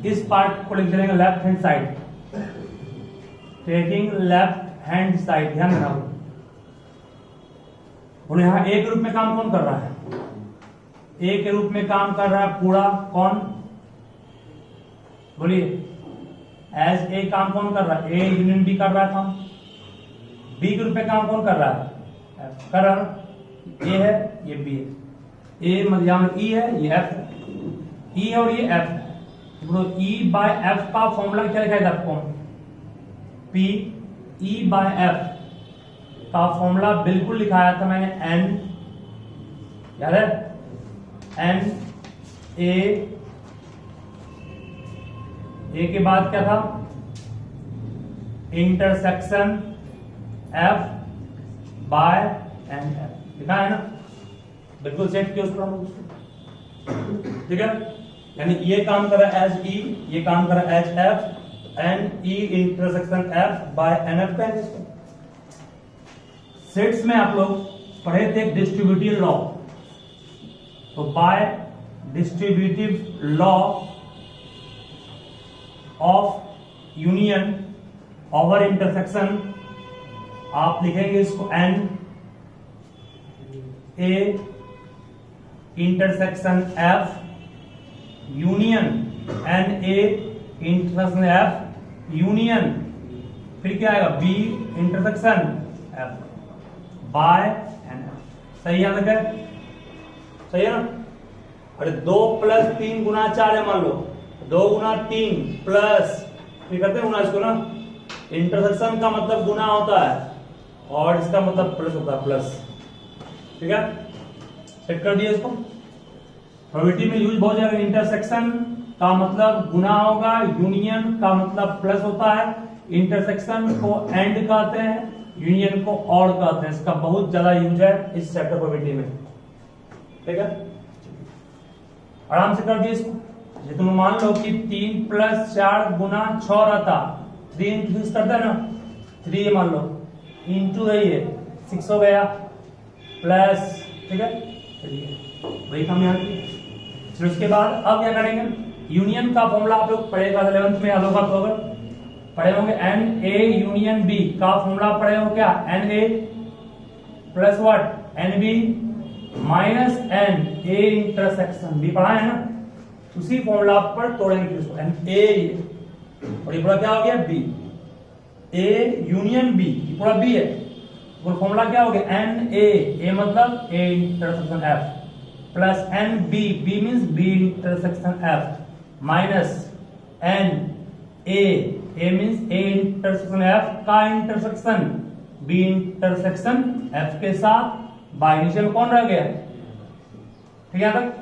इस पार्ट को लिख देंगे left hand side, taking left hand side. ध्यान रखना और यहां ए के रूप में काम कौन कर रहा है? ए के रूप में काम कर रहा है पूरा कौन? बोलिए, एज ए काम कौन कर रहा है? ए यूनियन बी कर रहा है काम। बी के रूप में काम कौन कर रहा है? एफ कर रहा है। ए है, ये बी है। ए मतलब ई है, ये एफ है। ई है और ये एफ है। ई बाय एफ का फॉर्मूला क्या लिखा है आपको? पी ई बाय एफ का फॉर्मूला बिल्कुल लिखाया था मैंने, एन याद है? एन ए के बाद क्या था? Intersection F by N F लिखा है ना, बिल्कुल सेट किया उसको। ठीक है, यानी ये काम कर रहा है एज ई, ये काम कर रहा है as F, n E intersection F by N F का है। सेट्स में आप लोग पढ़े थे डिस्ट्रीब्यूटिव लॉ, तो by distributive law of union over intersection आप लिखेंगे इसको n A intersection F union, n A intersection F union, फिर क्या आएगा? B intersection F by N F. सही याद है? सही है ना? अरे 2 + 3 × 4 है, मान लो 2 × 3 प्लस, फिर करते हैं गुना इसको ना। इंटरसेक्शन का मतलब गुना होता है और इसका मतलब प्लस होता है, प्लस। ठीक है, सेट कर दिया इसको। प्रोबेबिलिटी में यूज बहुत जाएगा। इंटरसेक्शन का मतलब गुना होगा, यूनियन का मतलब प्लस होता है। इंटरसेक्शन को एंड कहते हैं, यूनियन को और कहते हैं। इसका बहुत ज्यादा यूज है इस चैप्टर प्रोबेबिलिटी में। ठीक है, आराम से कर दिए इसको। ये तुम मान लो कि 3 + 4 × 6 रहता, 3 × 6 करता है ना, 3 मान लो इंटू है, ये 6 हो गया प्लस। ठीक है, चलिए वही काम यहाँ की। फिर उसके बाद अब क्या करेंगे? यूनियन का फॉर्मूला आप लोग पढ़ेगा 11th में, याद होगा तो अगर पढ़े होंगे। एन ए यूनियन बी का फॉर्मूला पढ़े हो क्या? N A plus what? N B minus n A intersection B, पढ़ा है ना? उसी फॉर्मूला पर तोड़ेंगे इसको। एन ए और ये पूरा क्या हो गया? बी। ए यूनियन बी, ये पूरा बी है, और फॉर्मूला क्या हो गया? एन ए मतलब A intersection F plus n B, B means B intersection F minus n A means A intersection F का इंटरसेक्शन बी इंटरसेक्शन एफ के साथ बाय। नीचे में कौन रह गया? ठीक है, तक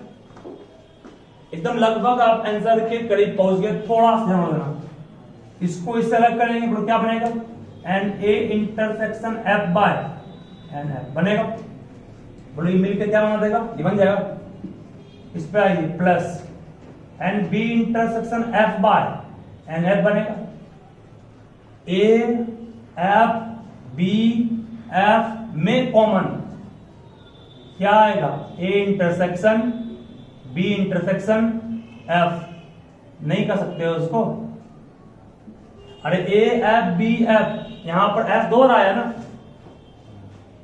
एकदम लगभग आप आंसर के करीब पहुंच गए। थोड़ा सा ध्यान देना, इसको इससे अलग करेंगे तो क्या बनेगा? N A intersection F by N F बनेगा। बोलो ये मिलकर क्या बना देगा? ये बन जाएगा, इस पे आएगी plus n B intersection F by N F बनेगा। ए एफ बी एफ में कॉमन क्या आएगा? A intersection B intersection F. नहीं कर सकते हो उसको? अरे ए एफ बी एफ, यहां पर एफ 2 बार आया ना,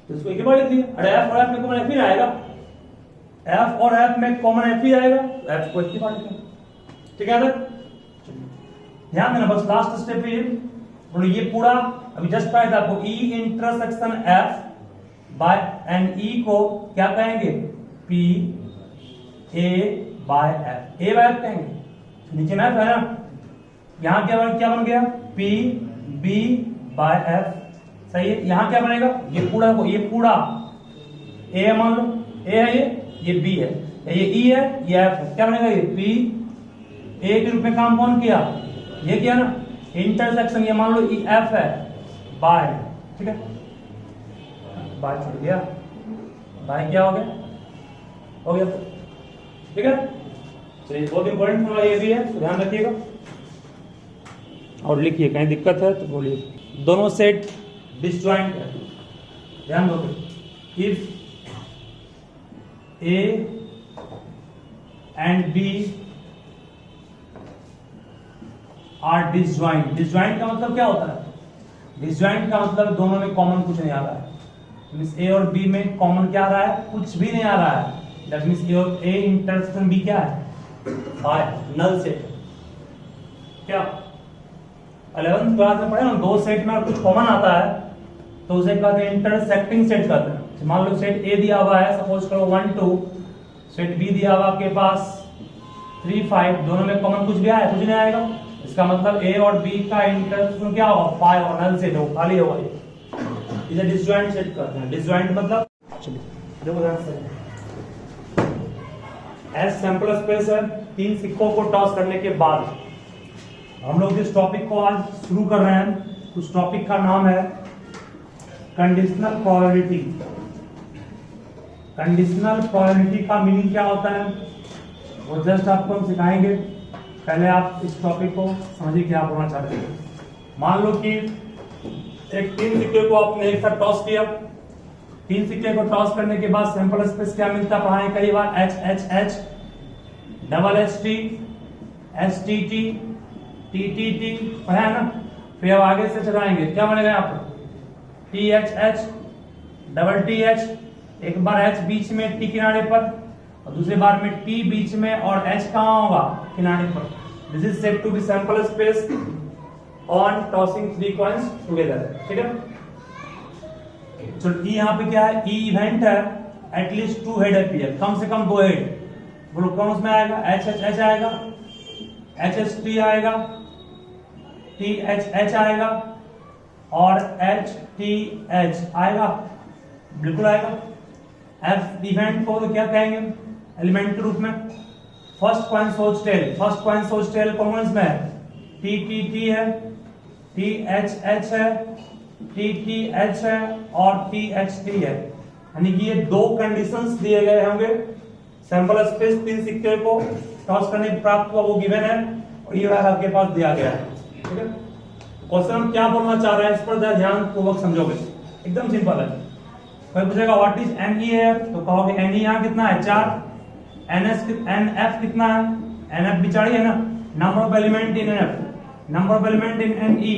तो इसको एक ही बार लिख दिया। अरे एफ और एफ में कॉमन एफ ही आएगा, एफ और एफ में कॉमन एफ ही आएगा, तो एफ को एक ही बार लिखा। ठीक है, ध्यान देना बस लास्ट स्टेप पे ये पूरा अभी जस्ट पाया था आपको। E intersection F by n E को क्या कहेंगे? P A by F. A by F कहेंगे, नीचे में एफ है ना, यहां क्या बन गया? P B by F. सही है, यहां क्या बनेगा? ये पूरा ए मान लो, ए है ये बी है, ये ई है, ये एफ है। क्या बनेगा? ये पी ए के रूप में काम कौन किया? ये किया ना, इंटरसेक्शन। ये मान लो ई एफ है बाय, ठीक है, बाय छूट गया, बाय क्या हो गया? हो गया, ठीक है। चलिए बहुत इंपॉर्टेंट फॉर्मूला ये भी है, तो ध्यान रखिएगा और लिखिए, कहीं दिक्कत है तो बोलिए। दोनों सेट डिसजॉइंट है, ध्यान दो। If A and B are disjoint. Disjoint का मतलब क्या होता है? डिसजॉइंट का मतलब दोनों में कॉमन कुछ नहीं आ रहा है। मींस ए और बी में कॉमन क्या आ रहा है? कुछ भी नहीं आ रहा है। दैट मींस ए और ए इंटरसेक्शन बी क्या है? Null set. क्या 11th क्लास में पढ़े ना, दो सेट में कुछ कॉमन आता है तो उसे कहते हैं इंटरसेक्टिंग सेट कहते हैं। मान लो सेट ए दिया हुआ है, सपोज करो 1 2, सेट बी दिया हुआ आपके पास 3 5, दोनों में कॉमन कुछ भी आया? कुछ नहीं आएगा। इसका मतलब ए और बी का इंटरसेक्शन क्या होगा? 5 और नल सेट हो, खाली होगा। इसे डिसजॉइंट सेट कहते हैं। डिसजॉइंट मतलब चलिए देखो ध्यान से, एस सैंपल स्पेस है। 3 सिक्कों को टॉस करने के बाद हम लोग इस टॉपिक को आज शुरू कर रहे हैं। उस टॉपिक का नाम है कंडीशनल प्रोबेबिलिटी। कंडीशनल प्रोबेबिलिटी का मीनिंग क्या होता है वो जस्ट आपको हम सिखाएंगे। पहले आप इस टॉपिक को समझिए क्या बोलना चाहते हैं। मान लो कि एक 3 सिक्के को आपने एक साथ टॉस किया। 3 सिक्के को टॉस करने के बाद सैंपल स्पेस क्या मिलता पढ़ाएं कई बार? H H H, double H T, H T T, T T T, पढ़ा है ना। फिर अब आगे से चलाएंगे, क्या बनेगा यहाँ पर? T H H, double T H, एक बार एच बीच में टी किनारे पर और दूसरी बार में टी बीच में और एच कहाँ होगा? किनारे पर। This is said to be sample space on tossing 3 coins together. ठीक है, चलो ई यहाँ पे क्या है? ई इवेंट है, एटलीस्ट 2 हेड अपीयर, कम से कम 2 हेड। बोलो कौन उसमें आएगा? एच एच एच आएगा, एच एच टी आएगा, टी एच एच आएगा और एच टी एच आएगा, बिल्कुल आएगा। एफ इवेंट को तो क्या कहेंगे एलिमेंट के रूप में? फर्स्ट कॉइन सोच टेल। फर्स्ट कॉइन सोच टेल कौन इसमें है? टी टी टी है, टी एच एच है, टी टी एच है और टी एच टी है। यानी कि ये 2 कंडीशंस दिए गए होंगे। सैंपल स्पेस 3 सिक्के को टॉस करने प्राप्त हुआ वो गिवन है और ये आपके पास दिया गया है। ठीक है, क्वेश्चन हम क्या बोलना चाह रहे हैं इस पर ध्यान पूर्वक समझोगे। एकदम सिंपल है। कोई पूछेगा व्हाट इज एन ई है तो कहोगे एन ई यहाँ कितना है? 4। एन एफ कितना है? एन एफ बिचारी है ना, number of element in n F, number of element in n E,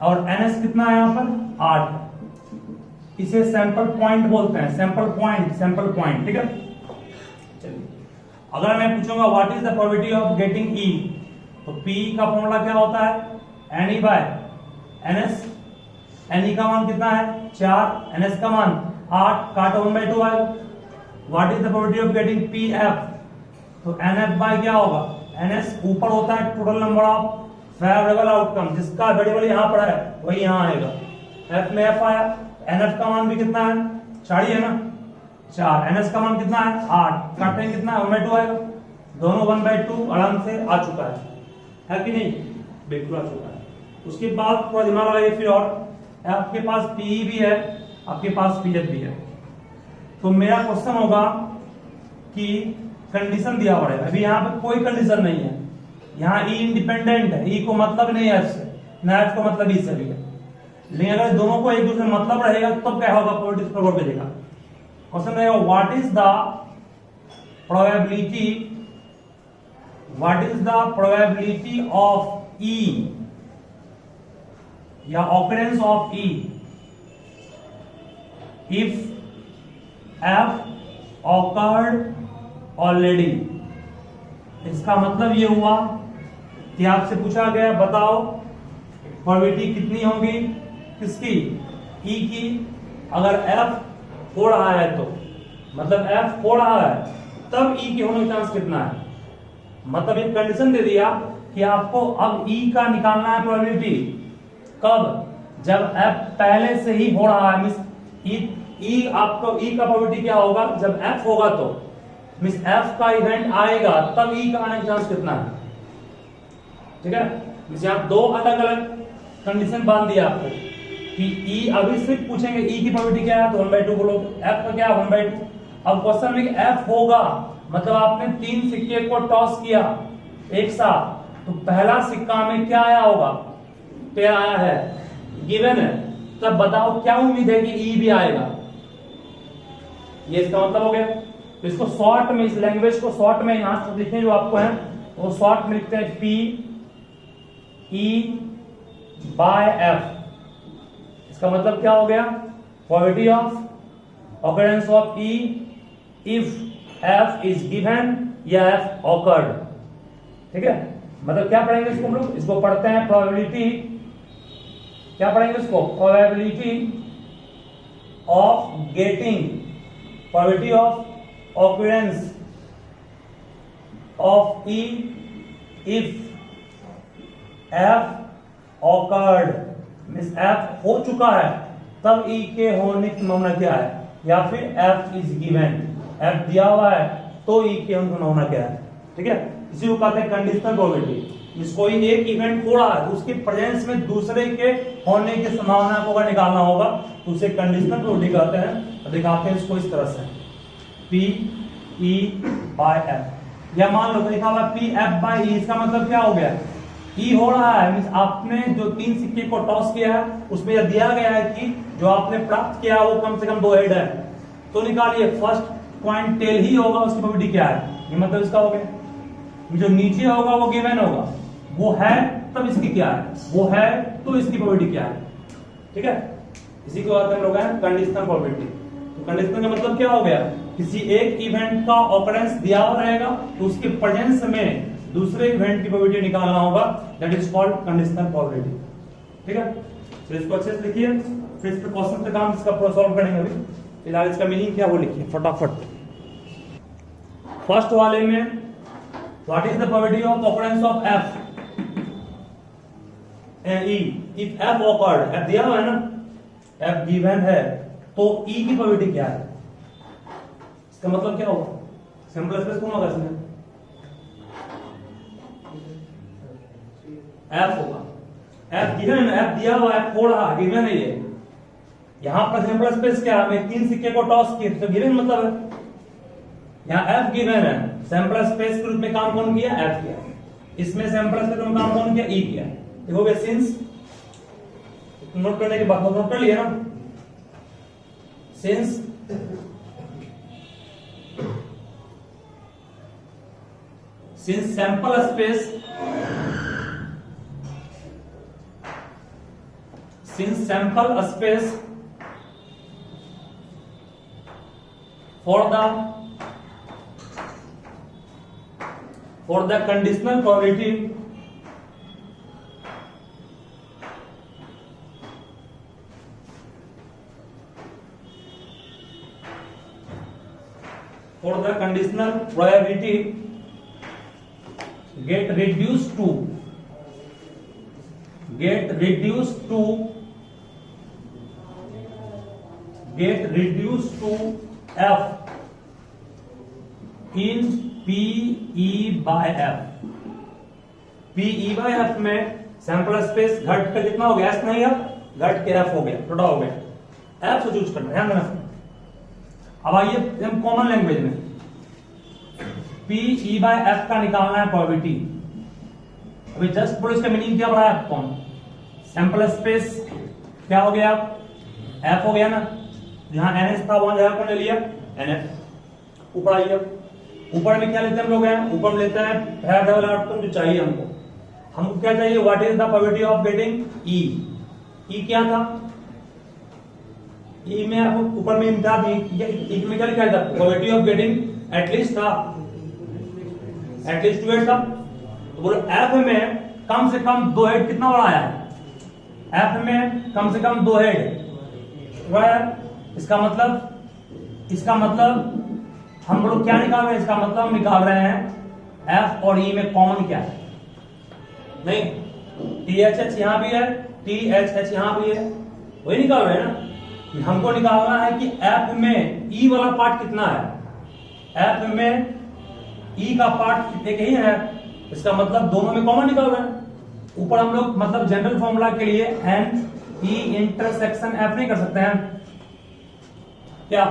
और एन एस कितना है यहाँ पर? 8। इसे सैंपल पॉइंट बोलते हैं। Sample point, sample point. ठीक है, चलिए अगर मैं पूछूंगा what is the probability of getting E तो पी का फॉर्मूला क्या होता है? N E by N S. N E का मान कितना है? 4, एन एस का मान 8, काटो 1/2 आएगा। What is the probability of getting P F तो एन एफ बाय क्या होगा? एन एस ऊपर होता है total number of favourable outcome, जिसका वेरिएबल यहाँ पड़ा है वही यहाँ आएगा। एफ में एफ आया, एन एफ का मान भी कितना है? 4 ही है ना, 4। एन एस का मान कितना है? 8, काटेंगे कितना है? 1/2 आएगा। दोनों 1/2 आराम से आ चुका है कि नहीं? बिल्कुल आ चुका है। उसके बाद थोड़ा दिमाग लगाइए फिर, और आपके पास पीई भी है, आपके पास पीएफ भी है। तो मेरा क्वेश्चन होगा कि कंडीशन दिया हुआ है, अभी यहाँ पे कोई कंडीशन नहीं है। यहाँ ई इंडिपेंडेंट है, ई को मतलब नहीं है एफ से, ना एफ को मतलब ई से भी है। लेकिन अगर दोनों को एक दूसरे में मतलब रहेगा तब क्या होगा? प्रोबेबिलिटी प्रभाव पे देगा। क्वेश्चन रहेगा what is the probability, what is the probability of E या occurrence of E if F occurred already. इसका मतलब ये हुआ कि आपसे पूछा गया बताओ प्रोबेबिलिटी कितनी होगी किसकी? ई की। अगर एफ हो रहा है तो मतलब एफ हो रहा है तब ई के होने का चांस कितना है? मतलब एक कंडीशन दे दिया कि आपको अब ई का निकालना है प्रोबेबिलिटी। कब? जब एफ पहले से ही हो रहा है। मिस ई आपको ई का प्रोबेबिलिटी क्या होगा? जब एफ होगा तो मिस एफ का इवेंट आएगा तब ई का आने का चांस कितना है? ठीक है, मिस यहां 2 अलग अलग कंडीशन बांध दिया आपको कि ई अभी सिर्फ पूछेंगे ई की प्रोबेबिलिटी क्या है तो 1/2 बोलो, एफ का क्या है 1/2। अब क्वेश्चन में एफ होगा मतलब आपने 3 सिक्के को टॉस किया एक साथ, तो पहला सिक्का में क्या आया होगा? पेयर आया है, गिवन है। तब बताओ क्या उम्मीद है कि ई भी आएगा? ये इसका मतलब हो गया। तो इसको शॉर्ट में, इस लैंग्वेज को शॉर्ट में यहां लिखने जो आपको है वो शॉर्ट में लिखते हैं पी E by F, इसका मतलब क्या हो गया, probability of occurrence of E if F is given या F ऑकर्ड। ठीक है, मतलब क्या पढ़ेंगे इसको हम लोग, इसको पढ़ते हैं प्रोबेबिलिटी, क्या पढ़ेंगे इसको, probability of getting, probability of occurrence of E if F awkward, means F हो चुका है तब E के होने की संभावना क्या है, या फिर F इज गिवन, F दिया हुआ है तो E के होने की संभावना क्या है। ठीक है, इसी को कहते हैं कंडीशनल प्रोबेबिलिटी। इस कोई एक इवेंट हो रहा है तो उसके प्रेजेंस में दूसरे के होने की संभावना को अगर निकालना होगा तो उसे कंडीशनल प्रोबेबिलिटी कहते हैं। तो दिखाते हैं इसको इस तरह से, P E by F, या मान लो लिखा हुआ P F by E, इसका मतलब क्या हो गया, E हो रहा है मींस आपने जो 3 सिक्के को टॉस किया है उसमें यह दिया गया है कि जो आपने प्राप्त किया वो कम से कम 2 हेड है, तो निकालिए फर्स्ट पॉइंट टेल ही होगा, उसकी प्रोबेबिलिटी क्या है, ये मतलब इसका हो गया। जो नीचे होगा वो गिवन होगा, वो है तब इसकी क्या है, वो है तो इसकी प्रोबेबिलिटी क्या है। ठीक है, इसी को हम लोग हैं कंडीशनल प्रोबेबिलिटी। तो कंडीशनल का मतलब क्या हो गया, किसी एक इवेंट का ऑकरेंस दिया हुआ रहेगा तो उसके प्रेजेंस में दूसरे इवेंट की प्रोबेबिलिटी निकालना होगा, that is called conditional probability. ठीक है, तो इसको अच्छे से लिखिए, फिर इस पे क्वेश्चन पे काम इसका पूरा सॉल्व करेंगे। अभी फिलहाल इसका मीनिंग क्या वो लिखिए फटाफट। फर्स्ट वाले में what is the probability of occurrence of F E, if F awkward, F दिया हुआ है ना, F गिवन है तो E की प्रोबेबिलिटी क्या है, इसका मतलब क्या होगा, सिंपल स्पेस कौन होगा इसमें, F होगा, F गिवन, F दिया हुआ है, हो रहा गिवन है ये, यहां पर सैंपल स्पेस क्या, मैं 3 सिक्के को टॉस किए तो गिवन मतलब है, यहां F गिवन है, सैंपल स्पेस के रूप में काम कौन किया, F किया, इसमें सैंपल स्पेस में काम कौन किया, E किया। देखो बे सिंस, नोट करने के बाद नोट कर लिया ना, since sample space, since sample space for the conditional probability get reduced to F in PE by F। PE by F में सैंपल स्पेस घट कर कितना हो गया, S नहीं, अब घट के F हो गया, छोटा हो गया, F से चूज करना, ध्यान देना। अब आइए हम कॉमन लैंग्वेज में PE by F का निकालना है प्रोबेबिलिटी। अभी जस्ट बोलो इसका मीनिंग क्या पढ़ा है आपको, सैंपल स्पेस क्या हो गया, F हो गया ना, जहां NS था वहां जगह कौन ले लिया, NF। ऊपर आइए, ऊपर में क्या लेते हैं हम लोग हैं, ऊपर में लेते हैं पहला डबल आउटकम जो चाहिए हमको क्या चाहिए, what is the probability of getting E। E क्या था, E में आपको ऊपर में इम्तियाज E में क्या लिखा था, प्रोबेबिलिटी ऑफ गेटिंग एटलीस्ट था, एटलीस्ट 2 हेड था, तो बोलो F में कम से कम 2 हेड कितना बड़ा है, F में कम से कम 2 हेड, इसका मतलब हम लोग क्या निकाल रहे हैं, इसका मतलब हम निकाल रहे हैं F और E में कॉमन क्या है, नहीं THH यहां भी है, THH यहां भी है, वही निकाल रहे हैं ना। हमको निकालना है कि F में E वाला पार्ट कितना है, F में E का पार्ट एक ही है, इसका मतलब दोनों में कॉमन निकाल रहे हैं। ऊपर हम लोग मतलब जनरल फॉर्मूला के लिए N E इंटरसेक्शन F नहीं कर सकते हैं क्या,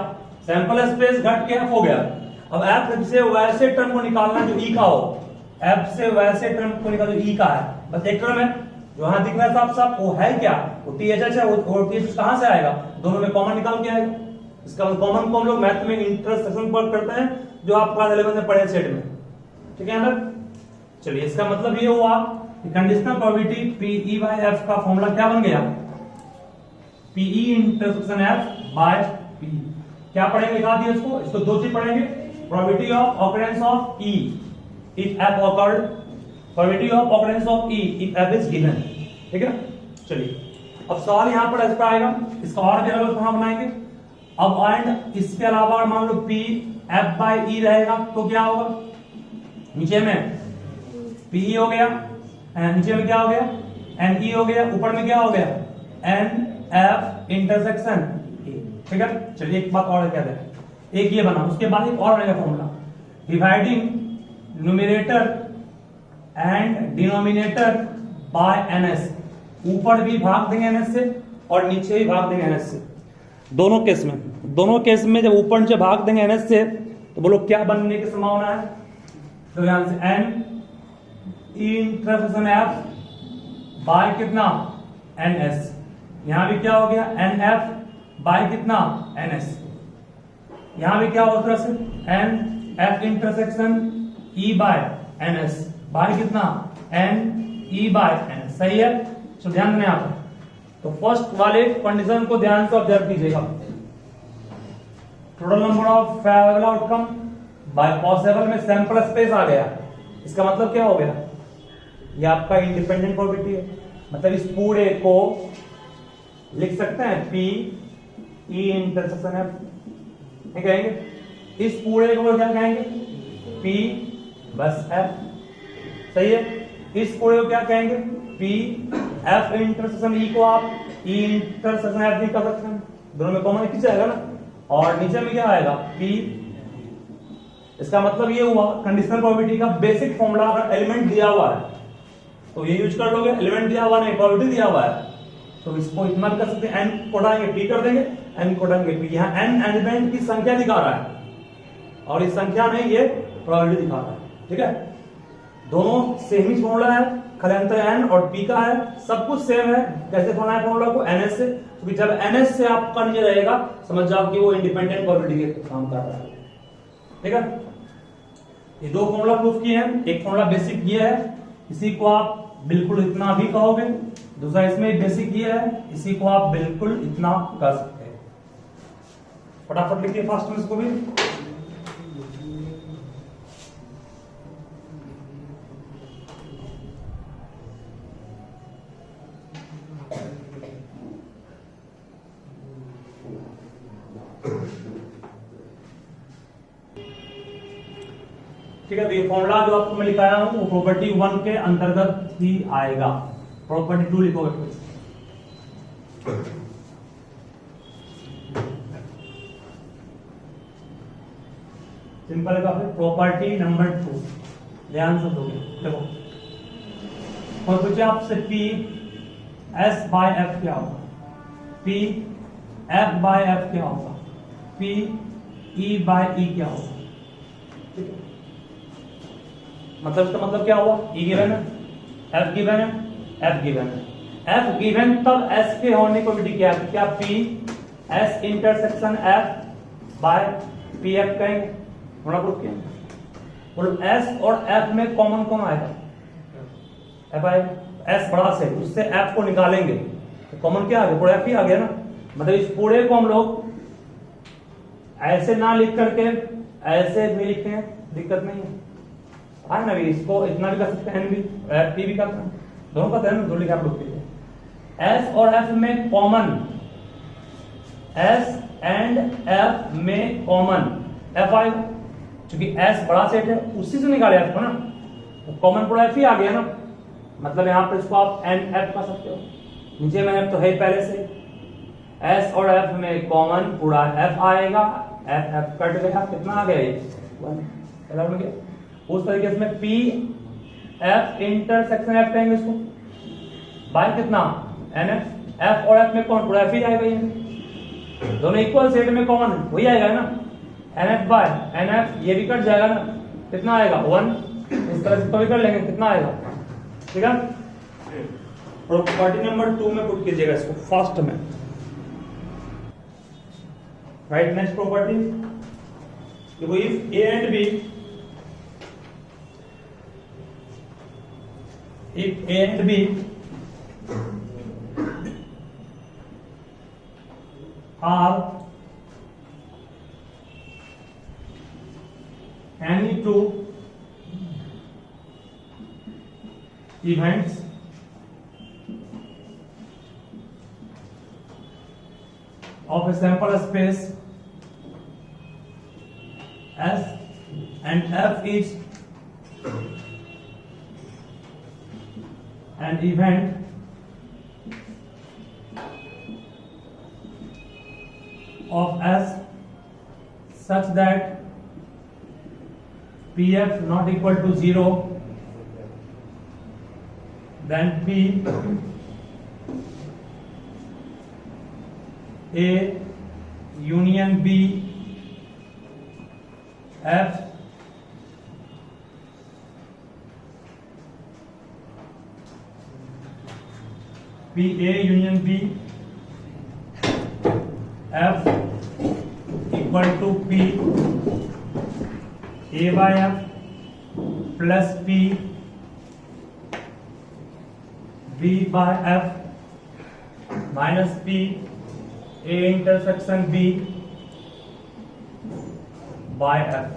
सैंपल स्पेस घट के F हो गया। अब F से वैसे टर्म को निकालना जो E का हो, F से वैसे टर्म को निकालना जो E का है, बस एक टर्म है जो यहां दिख रहा है साफ साफ, वो है क्या, वो THH है, वो THH कहां से आएगा, दोनों में कॉमन निकाल के आएगा। इसका कॉमन को हम लोग मैथ में इंटरसेक्शन वर्क करते हैं, जो आप क्लास 11 में पढ़े सेट में, ठीक है ना। चलिए इसका मतलब ये हुआ conditional probability P E by F का फॉर्मूला क्या बन गया, P E intersection F by P. क्या पढ़ेंगे, लिखा दिया इसको दो चीज पढ़ेंगे, probability of occurrence of E if F occurred, probability of occurrence of E if F is given. ठीक है, चलिए अब सवाल यहां पर ऐसा आएगा, इसका और भी अलग फॉर्मूला बनाएंगे। अब एंड इसके अलावा मान लो पी एफ बाय ई रहेगा तो क्या होगा, नीचे में पीई हो गया, नीचे में क्या हो गया एन ई हो गया, ऊपर में क्या हो गया एन एफ इंटरसेक्शन ए। ठीक है, चलिए एक बात और कहते हैं, एक ये बना, उसके बाद एक और बनेगा formula, dividing numerator and denominator by NS. ऊपर भी भाग देंगे एनएस से और नीचे भी भाग देंगे एनएस से, दोनों केस में जब ऊपर नीचे भाग देंगे एनएस से तो बोलो क्या बनने की संभावना है, तो यहां से एन इंटरसेक्शन एफ बाय कितना एन एस, यहां भी क्या हो गया एन एफ बाय कितना एन एस, यहां भी क्या होगा तरह से N F intersection E by N S by कितना N E by N S. सही है, तो ध्यान देना आप, तो फर्स्ट वाले कंडीशन को ध्यान से ऑब्जर्व कीजिएगा, total number of favourable outcome by possible में सैंपल स्पेस आ गया, इसका मतलब क्या हो गया, ये आपका इंडिपेंडेंट प्रोबेबिलिटी है, मतलब इस पूरे को लिख सकते हैं पी ई इंटरसेक्शन एफ, क्या कहेंगे, इस पूरे को क्या कहेंगे पी बस एफ। सही है, इस पूरे को क्या कहेंगे पी एफ इंटरसेक्शन ई को आप ई इंटरसेक्शन एफ भी कर सकते हैं, दोनों में कॉमन एक जाएगा ना, और नीचे में क्या आएगा पी। इसका मतलब ये हुआ कंडीशनल प्रोबेबिलिटी का बेसिक फॉर्मूला, अगर एलिमेंट दिया हुआ है तो ये यूज कर लोगे, एलिमेंट दिया हुआ नहीं प्रोबेबिलिटी दिया हुआ है तो इसको इतना भी कर सकते हैं, एन को उठाएंगे पी कर देंगे, एन को उठाएंगे पी। यहाँ एन एलिमेंट की संख्या दिखा रहा है और इस संख्या नहीं ये प्रोबेबिलिटी दिखा रहा है। ठीक है, दोनों सेम ही फॉर्मूला है, खाली अंतर एन और पी का है, सब कुछ सेम है। कैसे बनाना है फॉर्मूला को एनएस से, क्योंकि जब एनएस से आपका नीचे रहेगा समझ जाओ कि वो इंडिपेंडेंट प्रोबेबिलिटी के काम कर रहा है। ठीक है, ये दो फॉर्मूला प्रूफ किए हैं, एक फॉर्मूला बेसिक ये है, इसी को आप बिल्कुल इतना भी कहोगे, दूसरा इसमें बेसिक ये है, इसी को आप बिल्कुल इतना कर सकते हैं। फटाफट लिखिए फास्ट में इसको भी। ठीक है, तो ये फॉर्मूला जो आपको मैं लिखाया हूं वो प्रॉपर्टी 1 के अंतर्गत ही आएगा, प्रॉपर्टी 2 लिखोगे तो सिंपल है काफी। प्रॉपर्टी नंबर 2 ध्यान से दोगे, देखो और पूछे आपसे पी एस बाय एफ क्या होगा, पी एफ बाय एफ क्या होगा, पी ई बाय ई क्या होगा। ठीक है, मतलब इसका मतलब क्या हुआ, ई गिवन है, एफ गिवन है, एफ गिवन है, एफ गिवन तब एस के होने को भी क्या है, क्या P S intersection F by P F कहेंगे, थोड़ा प्रूफ किया बोलो एस और एफ में कॉमन कौन आएगा, एफ आएगा, एस बड़ा से उससे एफ को निकालेंगे तो कॉमन क्या आ गया, पूरा एफ ही आ गया ना। मतलब इस पूरे को हम लोग ऐसे ना लिख करके ऐसे भी लिखते हैं, दिक्कत नहीं है आए ना भी, इसको इतना भी कर सकते हैं, एन भी पी भी करते हैं, दोनों का दो लिखा आप लोग एस और एफ में कॉमन, एस एंड एफ में कॉमन एफ आएगा, क्योंकि एस बड़ा सेट है उसी से निकाले एफ को ना, तो कॉमन पूरा एफ ही आ गया ना। मतलब यहां पर इसको आप एन एफ कर सकते हो, नीचे में एफ तो है पहले से, एस और एफ में कॉमन पूरा एफ आएगा, एफ एफ कट गया, कितना आ गया ये 1 में गया। उस तरीके से पी एफ इंटरसेक्शन एफ कहेंगे इसको, बाय कितना एन एफ, एफ और एफ में कौन पूरा एफ ही आएगा, ये दोनों इक्वल सेट में कॉमन वही आएगा ना, N F by N F, ये भी कट जाएगा ना, कितना आएगा 1, इस तरह से तो भी कर लेंगे, कितना आएगा। ठीक है, प्रॉपर्टी नंबर 2 में पुट कीजिएगा इसको फास्ट में, राइट। नेक्स्ट प्रॉपर्टी देखो, if A and B if A and B are any two events of a sample space S and F is an event of S such that Pf not equal to 0, then P A union B F P A union B F equal to P A by F plus P B by F minus P A intersection B by F।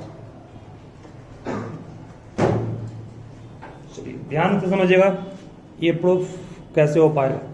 चलिए ध्यान से समझिएगा ये proof कैसे हो पाएगा।